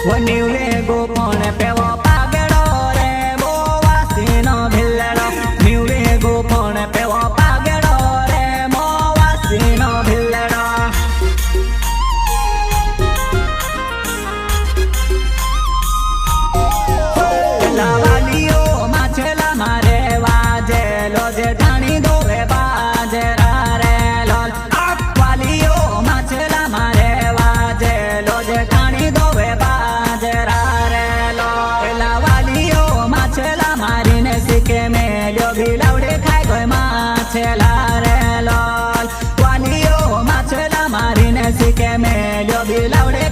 વનિવલે ગોપણ પેવો પાગડો રે બો વાસીનો ભિલ્લડો નિવલે ગોપણ પેવો પાગડો રે બો વાસીનો ભિલ્લડો લાવાલીઓ માછલા મારે વાજેલો જે ઢાણી દોવે બાજરા રે લોલ વાલીઓ માછલા મારે વાજેલો જે ઢાણી દોવે મારીને શીખે મેલ્યો ભીલાવડે ખાઈ ગયો માછલા રે લોલ વાલીઓ માછલા મારીને શીખે મેલ્યો ભીલાવડે